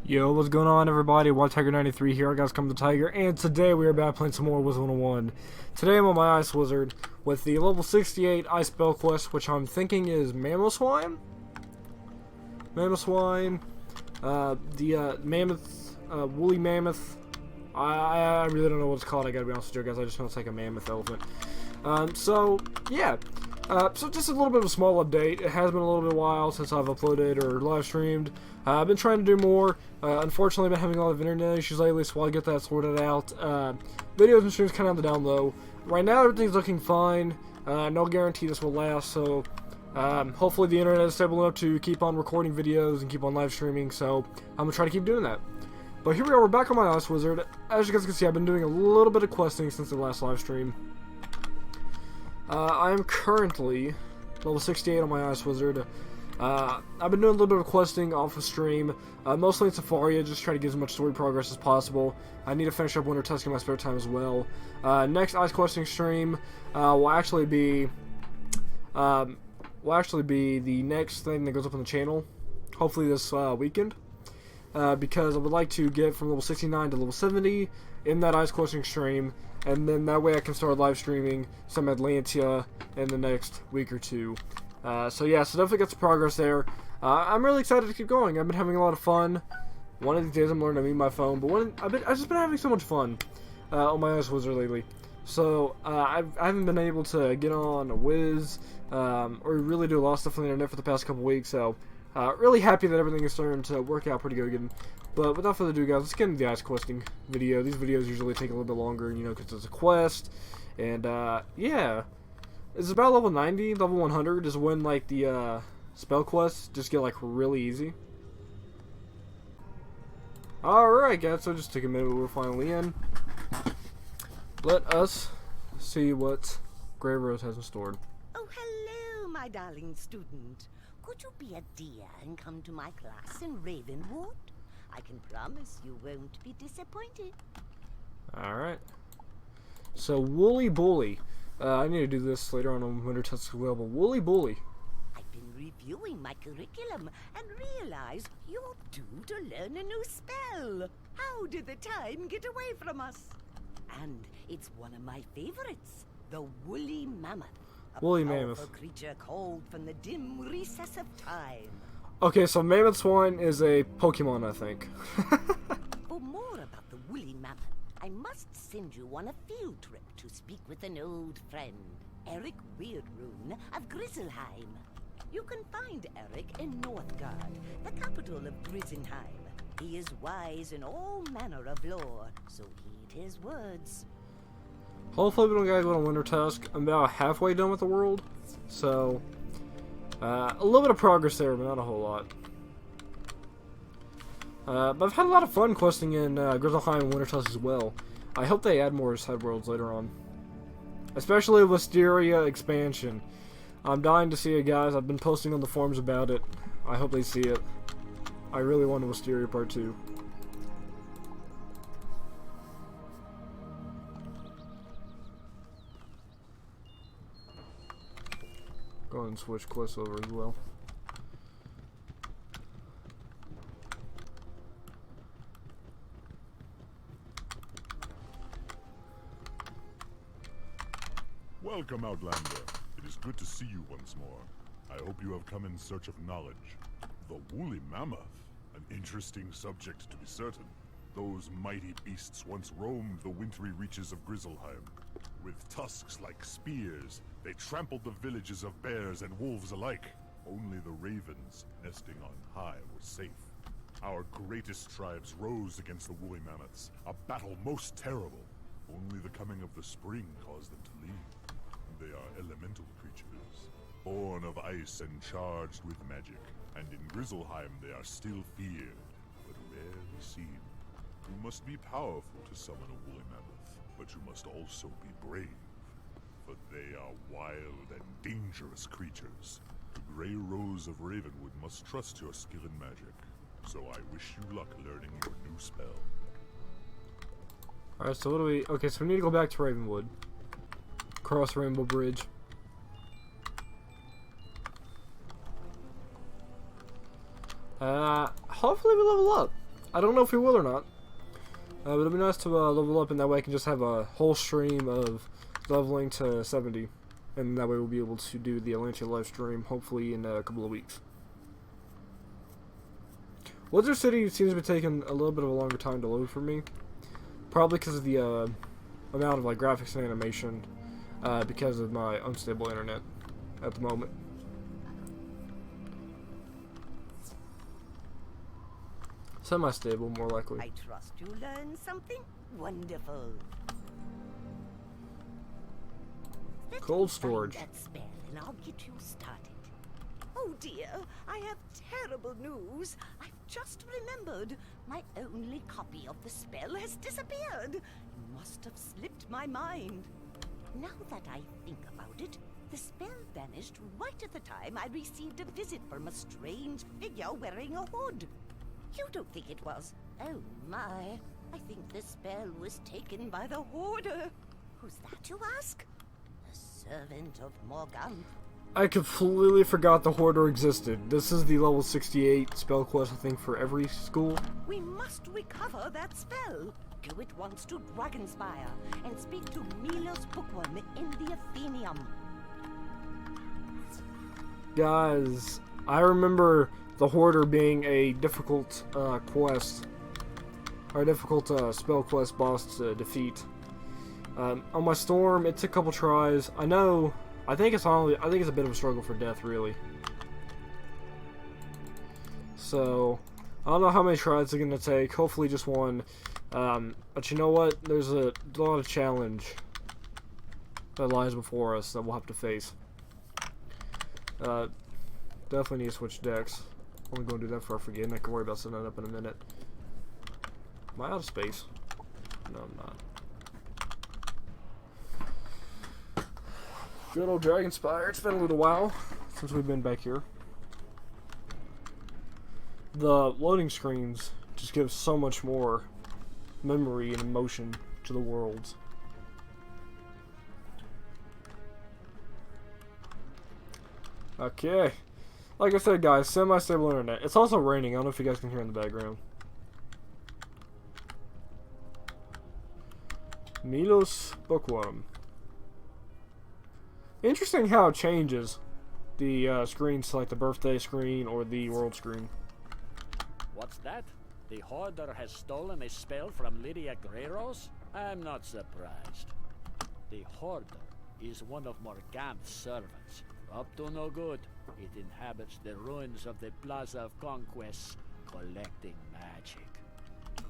Yo, what's going on, everybody? Wild Tiger 93 here. Guys, come to Tiger, and today we are back playing some more Wizard101. Today I'm on my Ice Wizard with the level 68 Ice Spell Quest, which I'm thinking is Mammoth Swine? Mammoth Swine, Mammoth, Woolly Mammoth. I really don't know what it's called, I gotta be honest with you guys. I just know it's like a mammoth elephant. So just a little bit of a small update. It has been a little bit while since I've uploaded or live streamed. I've been trying to do more. Unfortunately, I've been having a lot of internet issues lately, so while I get that sorted out, videos and streams kind of on the down low. Right now, everything's looking fine. No guarantee this will last, so hopefully the internet is stable enough to keep on recording videos and keep on live streaming, so I'm going to try to keep doing that. But here we are, we're back on my Ice Wizard. As you guys can see, I've been doing a little bit of questing since the last live stream. I am currently level 68 on my Ice Wizard. I've been doing a little bit of questing off of stream, mostly in Safari, just trying to get as much story progress as possible. I need to finish up winter testing in my spare time as well. Next Ice questing stream will actually be the next thing that goes up on the channel, hopefully this weekend. Because I would like to get from level 69 to level 70 in that Ice questing stream, and then that way I can start live streaming some Atlantia in the next week or two. So definitely got some progress there. I'm really excited to keep going. I've been having a lot of fun. One of these days I'm learning to mute my phone, but I've just been having so much fun on my Ice Wizard lately. So I haven't been able to get on Wiz or really do a lot of stuff on the internet for the past couple weeks. So really happy that everything is starting to work out pretty good again. But without further ado, guys, let's get into the Ice questing video. These videos usually take a little bit longer, you know, because it's a quest. And yeah. It's about level 90, level 100 is when, like, the, spell quests just get, like, really easy. Alright, guys, so just took a minute, but we're finally in. Let us see what Grey Rose has in store. Oh, hello, my darling student. Could you be a dear and come to my class in Ravenwood? I can promise you won't be disappointed. Alright. So, Woolly Bully. I need to do this later on winter test as well, but Woolly Bully. I've been reviewing my curriculum and realized you're due to learn a new spell. How did the time get away from us? And it's one of my favorites, the Woolly Mammoth. Woolly A Mammoth. powerful creature called from the dim recess of time. Okay, so Mammoth Swine is a Pokemon, I think. For more about the Woolly Mammoth, I must send you on a field trip to speak with an old friend, Eric Weirdrune of Grizzleheim. You can find Eric in Northgard, the capital of Grisenheim. He is wise in all manner of lore, so heed his words. Hopefully we don't gotta go on winter task. I'm about halfway done with the world, so a little bit of progress there, but not a whole lot. But I've had a lot of fun questing in Grizzleheim and winter task as well. I hope they add more side worlds later on, especially Wisteria expansion. I'm dying to see it, guys. I've been posting on the forums about it. I hope they see it. I really want a Wisteria Part 2. Go ahead and switch quests over as well. Welcome, Outlander. It is good to see you once more. I hope you have come in search of knowledge. The Woolly Mammoth, an interesting subject to be certain. Those mighty beasts once roamed the wintry reaches of Grizzleheim. With tusks like spears, they trampled the villages of bears and wolves alike. Only the ravens, nesting on high, were safe. Our greatest tribes rose against the Woolly Mammoths, a battle most terrible. Only the coming of the spring caused them to leave. They are elemental creatures, born of ice and charged with magic, and in Grizzleheim they are still feared, but rarely seen. You must be powerful to summon a Woolly Mammoth, but you must also be brave, for they are wild and dangerous creatures. The Grey Rose of Ravenwood must trust your skill in magic, so I wish you luck learning your new spell. Alright, so what do we... Okay, so we need to go back to Ravenwood. Cross Rainbow Bridge. Hopefully we level up. I don't know if he will or not. But it'd be nice to level up, and that way I can just have a whole stream of leveling to 70. And that way we'll be able to do the Atlantia live stream, hopefully in a couple of weeks. Wizard City seems to be taking a little bit of a longer time to load for me. Probably because of the amount of like graphics and animation, because of my unstable internet at the moment. Semi-stable, more likely. I trust you learned something wonderful. Let Cold me find storage. that spell and I'll get you started. Oh dear, I have terrible news. I've just remembered my only copy of the spell has disappeared. It must have slipped my mind. Now that I think about it, the spell vanished right at the time I received a visit from a strange figure wearing a hood. You don't think it was? Oh my, I think the spell was taken by the Hoarder. Who's that, you ask? The servant of Morgan. I completely forgot the Hoarder existed. This is the level 68 spell quest, I think, for every school. We must recover that spell. Go at once to Dragonspire and speak to Milos Bookworm in the Athenium. Guys, I remember the Hoarder being a difficult quest, or a difficult spell quest boss to defeat. On my Storm, it took a couple tries. I think it's a bit of a struggle for death, really. So, I don't know how many tries it's gonna take. Hopefully, just one. But you know what? There's a lot of challenge that lies before us that we'll have to face. Definitely need to switch decks. I'm gonna do that before I forget, and I can worry about setting that up in a minute. Am I out of space? No, I'm not. Good old Dragonspire. It's been a little while since we've been back here. The loading screens just give so much more memory and emotion to the worlds. Okay. Like I said, guys, semi-stable internet. It's also raining. I don't know if you guys can hear in the background. Milos Bookworm. Interesting how it changes the screens to like the birthday screen or the world screen. What's that? The Hoarder has stolen a spell from Lydia Greros? I'm not surprised. The Hoarder is one of Morgana's servants. Up to no good. It inhabits the ruins of the Plaza of Conquest, collecting magic.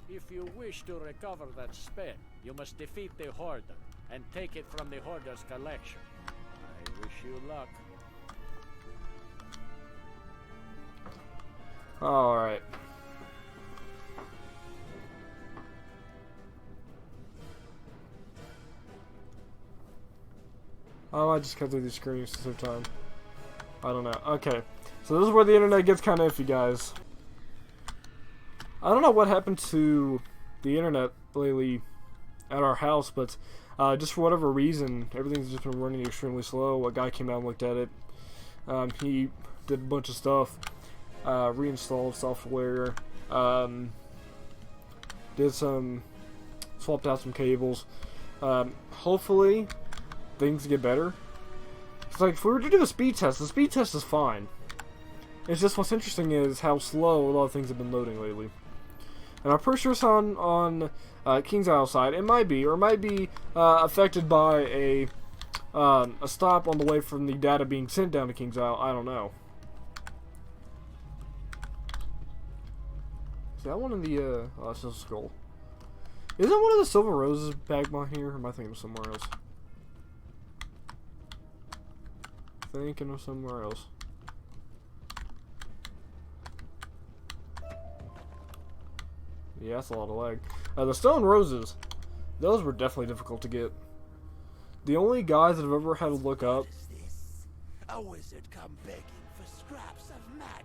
If you wish to recover that spell, you must defeat the Hoarder and take it from the Hoarder's collection. I wish you luck. Alright. Oh, I just cut through these screens at the same time. I don't know. Okay. So this is where the internet gets kind of iffy, guys. I don't know what happened to the internet lately at our house, but just for whatever reason, everything's just been running extremely slow. A guy came out and looked at it. He did a bunch of stuff. Reinstalled software. Swapped out some cables. Hopefully things get better. It's like, if we were to do a speed test, the speed test is fine. It's just what's interesting is how slow a lot of things have been loading lately. And I'm pretty sure it's on King's Isle side. It might be, or it might be affected by a stop on the way from the data being sent down to King's Isle. I don't know. Is that one of the, oh, it's just a skull. Isn't one of the Silver Roses back by here? Or am I thinking of somewhere else? Thinking of somewhere else. Yeah, that's a lot of lag. The Stone Roses, those were definitely difficult to get. The only guys that I've ever had to look up. What is this? A wizard come begging for scraps of magic.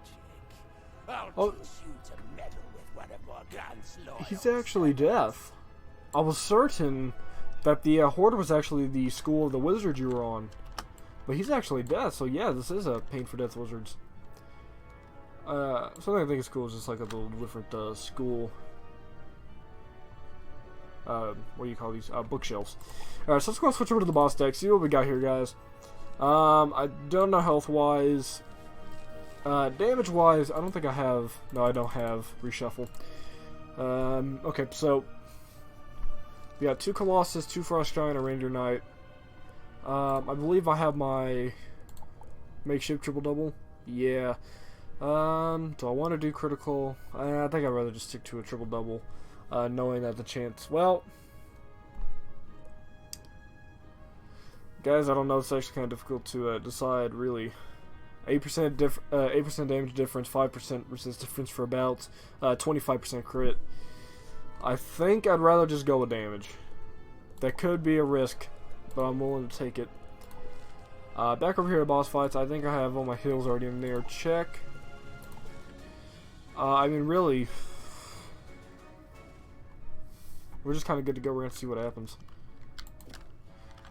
I'll teach you to meddle with one of Morgan's loyal. He's actually deaf. I was certain that the Hoarder was actually the school of the wizards you were on. But he's actually deaf, so yeah, this is a Pain for Death Wizards. Something I think is cool is just like a little different school what do you call these? Bookshelves. Alright, so let's go and switch over to the boss deck, see what we got here, guys. I don't know health-wise. Damage-wise, I don't think I have... No, I don't have reshuffle. Okay, so... We got 2 Colossus, 2 Frost Giant, a Ranger Knight. I believe I have my makeshift triple-double. Yeah. Do I want to do critical? I think I'd rather just stick to a triple-double. Knowing that the chance... Well... Guys, I don't know. It's actually kind of difficult to decide, really. 8% damage difference, 5% resist difference for about 25% crit. I think I'd rather just go with damage. That could be a risk, but I'm willing to take it. Back over here to boss fights, I think I have all my heals already in there. Check. I mean, really, we're just kind of good to go. We're going to see what happens.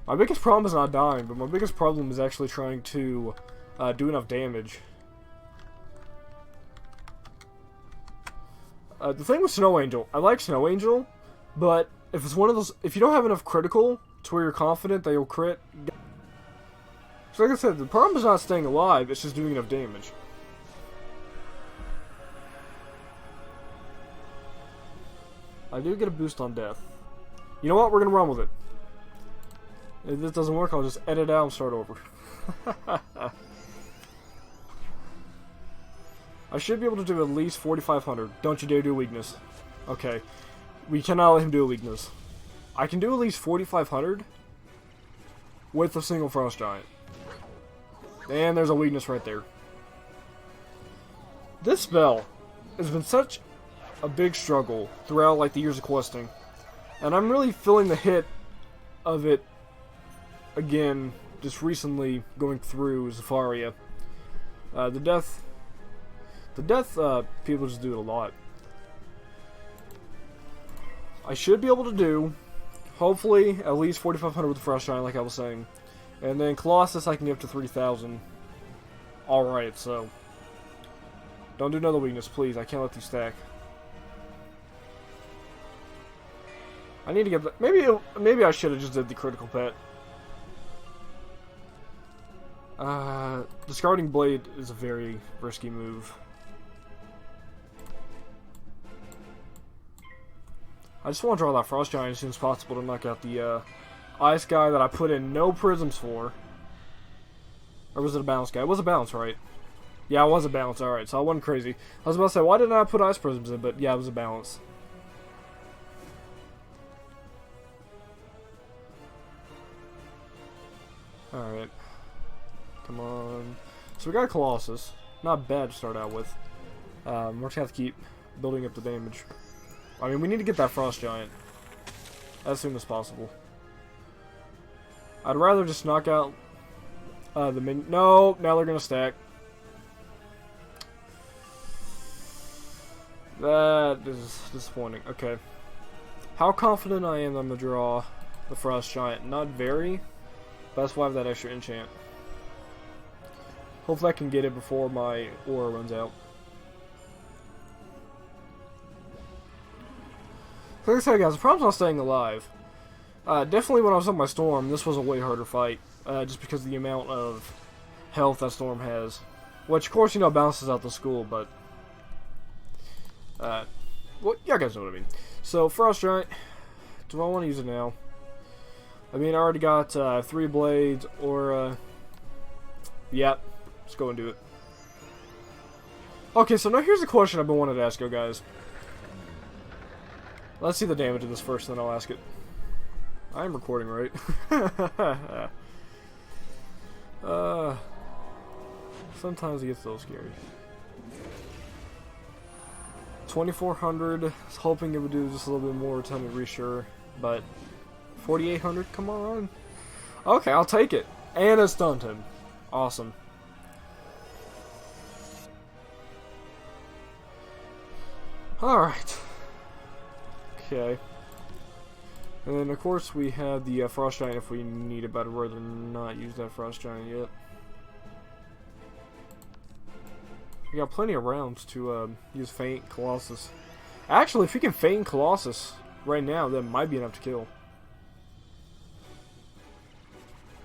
My biggest problem is not dying, but my biggest problem is actually trying to do enough damage. The thing with Snow Angel, I like Snow Angel, but if it's one of those, if you don't have enough critical to where you're confident that you'll crit, so like I said, the problem is not staying alive, it's just doing enough damage. I do get a boost on death. You know what? We're gonna run with it. If this doesn't work, I'll just edit out and start over. I should be able to do at least 4,500. Don't you dare do a weakness. Okay. We cannot let him do a weakness. I can do at least 4,500 with a single Frost Giant. And there's a weakness right there. This spell has been such a big struggle throughout like the years of questing. And I'm really feeling the hit of it again just recently going through Zafaria. The death people just do it a lot. I should be able to do, hopefully, at least 4,500 with the Frost Giant, like I was saying. And then Colossus, I can get up to 3,000. Alright, so. Don't do another weakness, please. I can't let these stack. I need to get that. Maybe I should have just did the critical pet. Discarding Blade is a very risky move. I just want to draw that Frost Giant as soon as possible to knock out the Ice guy that I put in no prisms for. Or was it a Balance guy? It was a Balance, right? Yeah, it was a Balance, alright, so I wasn't crazy. I was about to say, why didn't I put Ice prisms in? But yeah, it was a Balance. Alright. Come on. So we got a Colossus. Not bad to start out with. We're just going to have to keep building up the damage. I mean, we need to get that Frost Giant as soon as possible. I'd rather just knock out the minion. No, now they're going to stack. That is disappointing. Okay. How confident I am I'm going to draw the Frost Giant? Not very. But that's why I have that extra enchant. Hopefully I can get it before my aura runs out. Like I said, guys, the problem's not staying alive. Definitely when I was on my Storm, this was a way harder fight. Just because of the amount of health that Storm has. Which, of course, you know, balances out the school, but... well, you guys know what I mean. So, Frost Giant. Do I want to use it now? I mean, I already got 3 blades, or... Yep. Let's go and do it. Okay, so now here's a question I've been wanting to ask you guys. Let's see the damage of this first, then I'll ask it. I'm recording, right? Sometimes it gets a little scary. 2,400. I was hoping it would do just a little bit more. Tell me resure, but 4,800. Come on. Okay, I'll take it. And it stunned him. Awesome. All right. Okay. And then, of course, we have the Frost Giant if we need it, but I'd rather not use that Frost Giant yet. We got plenty of rounds to use Feint Colossus. Actually, if we can Feint Colossus right now, that might be enough to kill.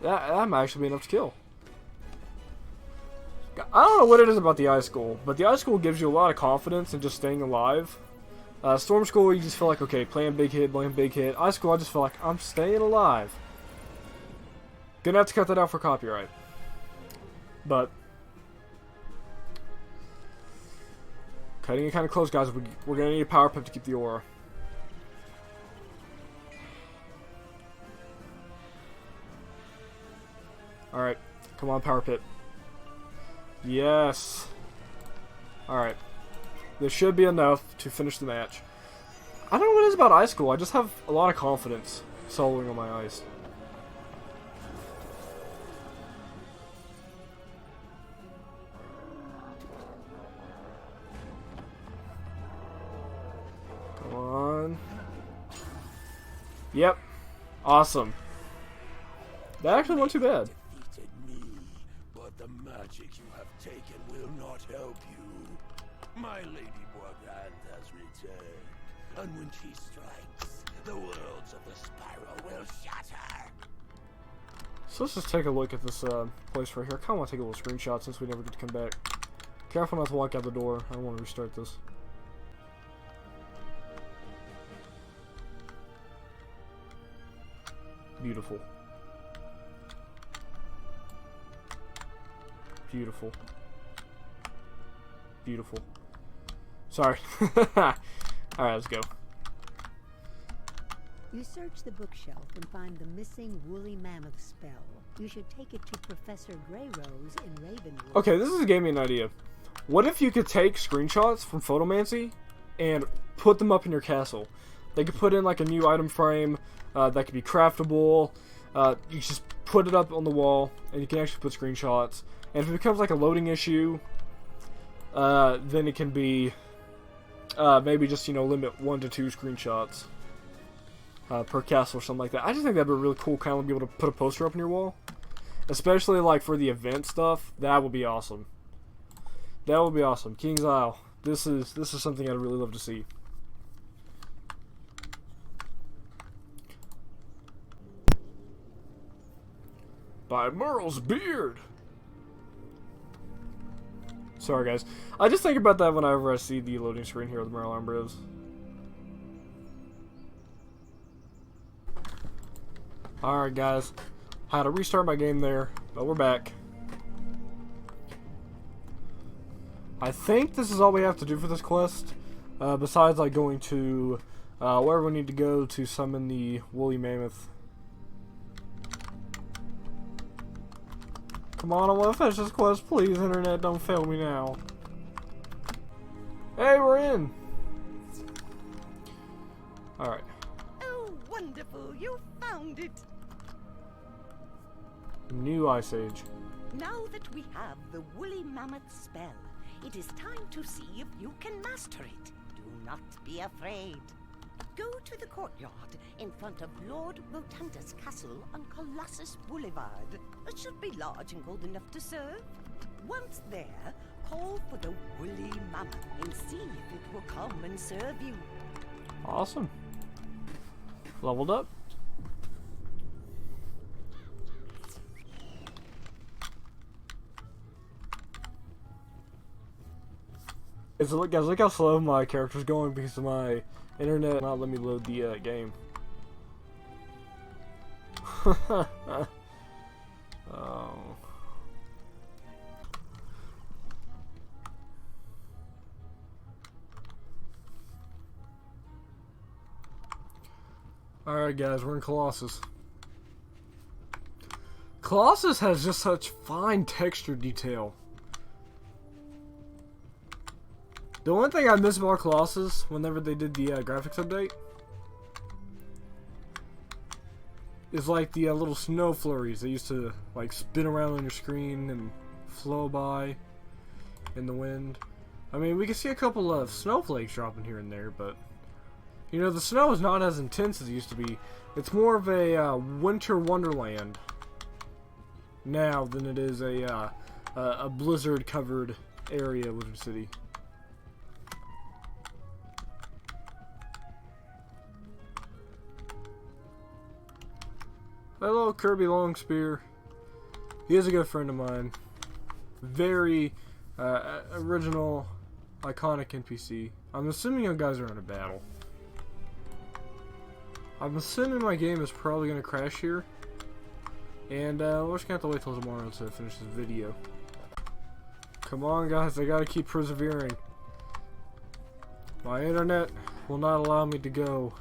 That might actually be enough to kill. I don't know what it is about the Ice School, but the Ice School gives you a lot of confidence in just staying alive. Storm School, you just feel like, okay, playing big hit, playing big hit. Ice School, I just feel like I'm staying alive. Gonna have to cut that out for copyright. But cutting it kind of close, guys. We're gonna need a power pip to keep the aura. Alright, come on, power pip. Yes. Alright. This should be enough to finish the match. I don't know what it is about Ice School. I just have a lot of confidence soloing on my ice. Come on. Yep. Awesome. That actually wasn't too bad. Defeated me, but the magic you have taken will not help you. My Lady Morgante has returned, and when she strikes, the worlds of the spiral will shatter. So let's just take a look at this place right here. I kind of want to take a little screenshot since we never get to come back. Careful not to walk out the door. I don't want to restart this. Beautiful. Beautiful. Beautiful. Sorry. Alright, let's go. You search the bookshelf and find the missing Woolly Mammoth spell. You should take it to Professor Greyrose in Ravenwood. Okay, this is gave me an idea. What if you could take screenshots from Photomancy and put them up in your castle? They could put in like a new item frame that could be craftable. You just put it up on the wall and you can actually put screenshots. And if it becomes like a loading issue, then it can be maybe just, you know, limit 1 to 2 screenshots per castle or something like that. I just think that'd be really cool, kind of be able to put a poster up on your wall, especially like for the event stuff. That would be awesome. That would be awesome. King's Isle. This is something I'd really love to see. By Merle's beard. Sorry, guys. I just think about that whenever I see the loading screen here with Merle Ambrose. Alright, guys. I had to restart my game there, but we're back. I think this is all we have to do for this quest. Besides, like, going to wherever we need to go to summon the Woolly Mammoth. Come on, I want to finish this quest. Please, internet, don't fail me now. Hey, we're in! Alright. Oh, wonderful! You found it! New Ice Age. Now that we have the Woolly Mammoth spell, it is time to see if you can master it. Do not be afraid. Go to the courtyard in front of Lord Rotunda's castle on Colossus Boulevard. It should be large and gold enough to serve. Once there, call for the Woolly Mammoth and see if it will come and serve you. Awesome. Leveled up. Guys, look how slow my character's going because of my internet not let me load the game. Oh. Alright guys, we're in Colossus. Colossus has just such fine texture detail. The one thing I miss about Colossus, whenever they did the graphics update, is like the little snow flurries. They used to like spin around on your screen and flow by in the wind. I mean, we can see a couple of snowflakes dropping here and there, but you know, the snow is not as intense as it used to be. It's more of a winter wonderland now than it is a blizzard-covered area of Wizard City. Hello, Kirby Longspear. He is a good friend of mine. Very original, iconic NPC. I'm assuming you guys are in a battle. I'm assuming my game is probably going to crash here. And we're just going to have to wait till tomorrow to finish this video. Come on, guys. I got to keep persevering. My internet will not allow me to go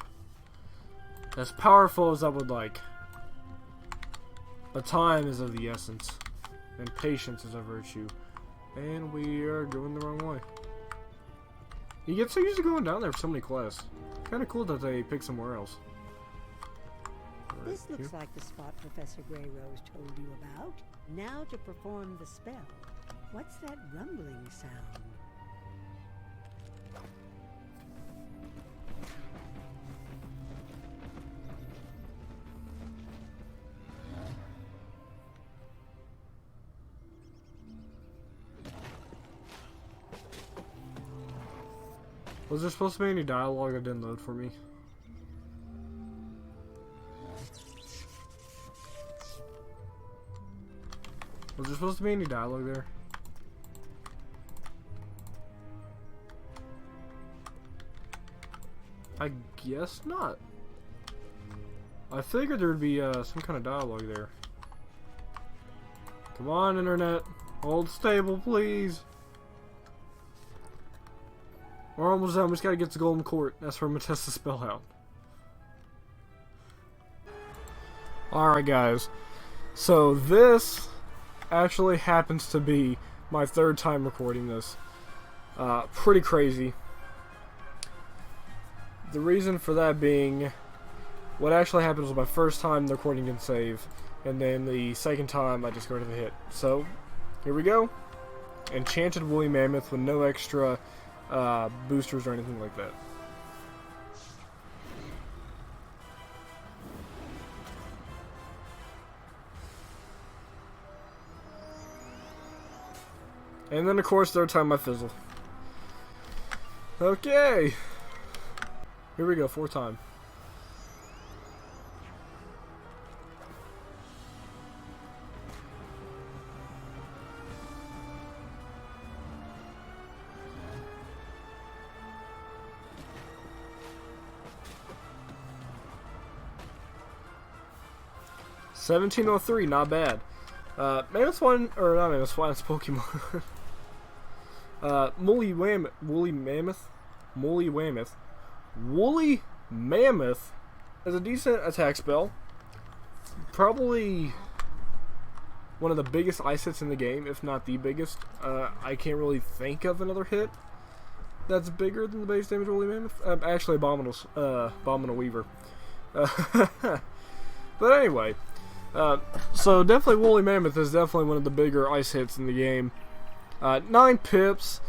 as powerful as I would like. But time is of the essence. And patience is a virtue. And we are going the wrong way. You get so used to going down there for so many quests. Kind of cool that they pick somewhere else. This looks like the spot Professor Greyrose told you about. Now to perform the spell. What's that rumbling sound? Was there supposed to be any dialogue that didn't load for me? Was there supposed to be any dialogue there? I guess not. I figured there would be some kind of dialogue there. Come on, internet. Hold stable, please. We're almost done. We just gotta get to Golden Court. That's where I'm gonna test the spell out. Alright, guys. So, this actually happens to be my third time recording this. Pretty crazy. The reason for that being, what actually happened was my first time the recording didn't save, and then the second time I just go to the hit. So, here we go. Enchanted Woolly Mammoth with no extra boosters or anything like that. And then, of course, third time I fizzle. Okay. Here we go, fourth time. $17.03, not bad. Mammoth one, or not Mammoth one, it's Pokemon. Woolly Mammoth is a decent attack spell. Probably one of the biggest ice hits in the game, if not the biggest. I can't really think of another hit that's bigger than the base damage of Woolly Mammoth. Actually, Abominable Weaver. But anyway, so definitely Woolly Mammoth is definitely one of the bigger ice hits in the game. 9 pips,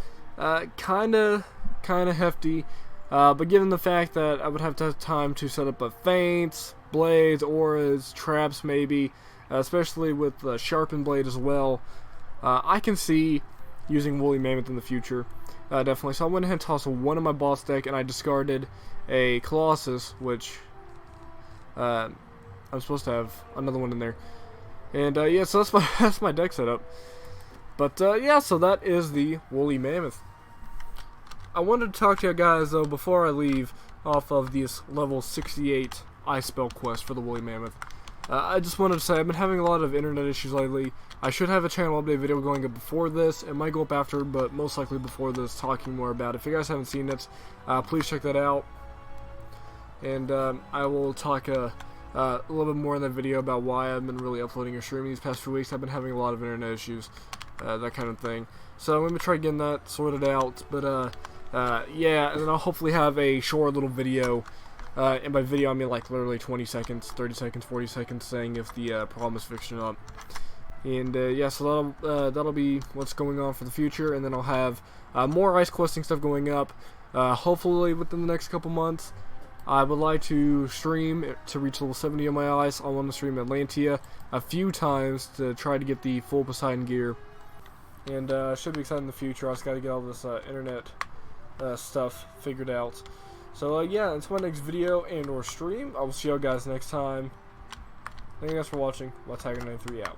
kinda hefty, but given the fact that I would have to have time to set up a feints, blades, auras, traps maybe, especially with the sharpened blade as well, I can see using Woolly Mammoth in the future, definitely. So I went ahead and tossed one in my boss deck, and I discarded a Colossus, which I'm supposed to have another one in there. And yeah, so that's my deck setup. But yeah, so that is the Woolly Mammoth. I wanted to talk to you guys though before I leave off of this level 68 ice spell quest for the Woolly Mammoth. I just wanted to say I've been having a lot of internet issues lately. I should have a channel update video going up before this. It might go up after, but most likely before this, talking more about it. If you guys haven't seen it, please check that out. And I will talk a little bit more in that video about why I've been really uploading or streaming these past few weeks. I've been having a lot of internet issues, that kind of thing. So I'm going to try getting that sorted out. But yeah, and then I'll hopefully have a short little video. And by video I mean like literally 20 seconds, 30 seconds, 40 seconds, saying if the problem is fixed or not. And yeah, so that'll be what's going on for the future. And then I'll have more ice questing stuff going up, hopefully within the next couple months. I would like to stream to reach level 70 on my ice. I want to stream Atlantia a few times to try to get the full Poseidon gear. And should be exciting in the future. I just got to get all this internet stuff figured out. So yeah, that's my next video and or stream. I will see y'all guys next time. Thank you guys for watching. Tiger 93 out.